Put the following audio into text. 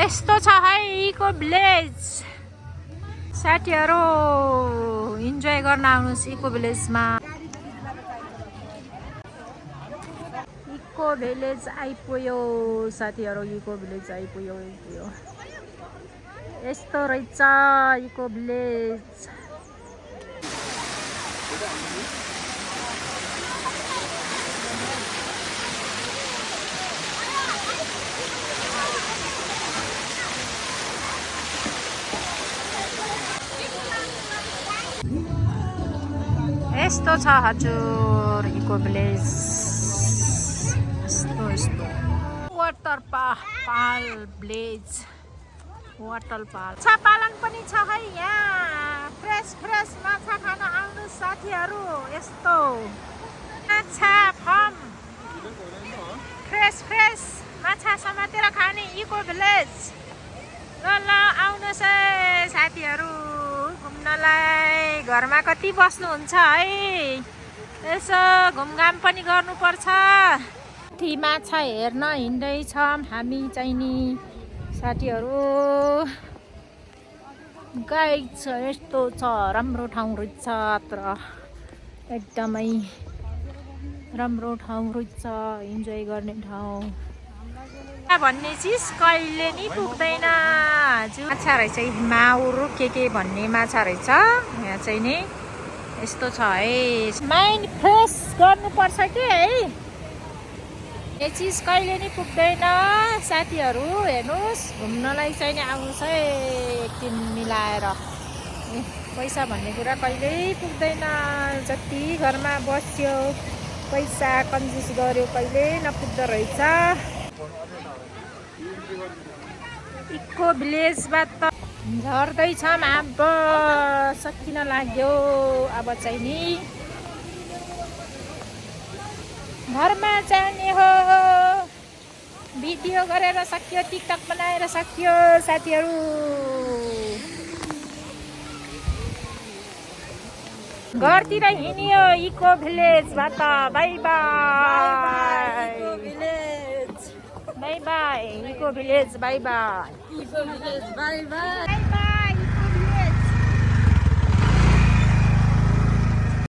यस्तो छ है इको भिलेज। साथीहरू इन्जोय गर्न आउनुहोस् इको भिलेजमा। इको भिलेज आइपुग्यो साथीहरू, इको भिलेज आइपुग्यो। यस्तो रहेछ इको भिलेज। यस्तो छ हजुर इको भिलेज। यस्तो वाटर पाल भिलेज, वाटर पाल। माछा पालन पनि छ है यहाँ। फ्रेस माछा खान आउनु साथीहरू। यस्तो माछा फार्म, फ्रेस माछा समातेर खाने इको भिलेज। ल आउनुहोस् है साथीहरू घुम्नलाई। घरमा कति बस्नुहुन्छ है, यसो घुमघाम पनि गर्नुपर्छ। ती माछा हेर्न हिँड्दैछौँ हामी चाहिँ नि साथीहरू। गाई छ, यस्तो छ, राम्रो ठाउँ रहेछ। तर एकदमै राम्रो ठाउँ रहेछ, इन्जोय गर्ने ठाउँ भन्ने चिज कहिले नि पुग्दैन। माछा रहेछ माउर के भन्ने माछा रहेछ यहाँ चाहिँ नि। यस्तो छ है, माइन्ड फ्रेस गर्नुपर्छ कि है। यो चिज कहिले नि पुग्दैन साथीहरू। हेर्नुहोस् घुम्नलाई चाहिँ नि आउनुहोस् है एक दिन मिलाएर। पैसा भन्ने कुरा कहिल्यै पुग्दैन। जति घरमा बस्यो पैसा कन्जुस गर्यो कहिल्यै नपुग्दो रहेछ। इको भिलेजबाट झर्दैछौँ, अब सकिन लाग्यो। अब चाहिँ नि घरमा जाने हो। भिडियो गरेर सकियो, टिकटक बनाएर सकियो साथीहरू। घरतिर हिँड्यो इको भिलेजबाट। Bye bye bye bye eco village, bye bye eco village, bye by.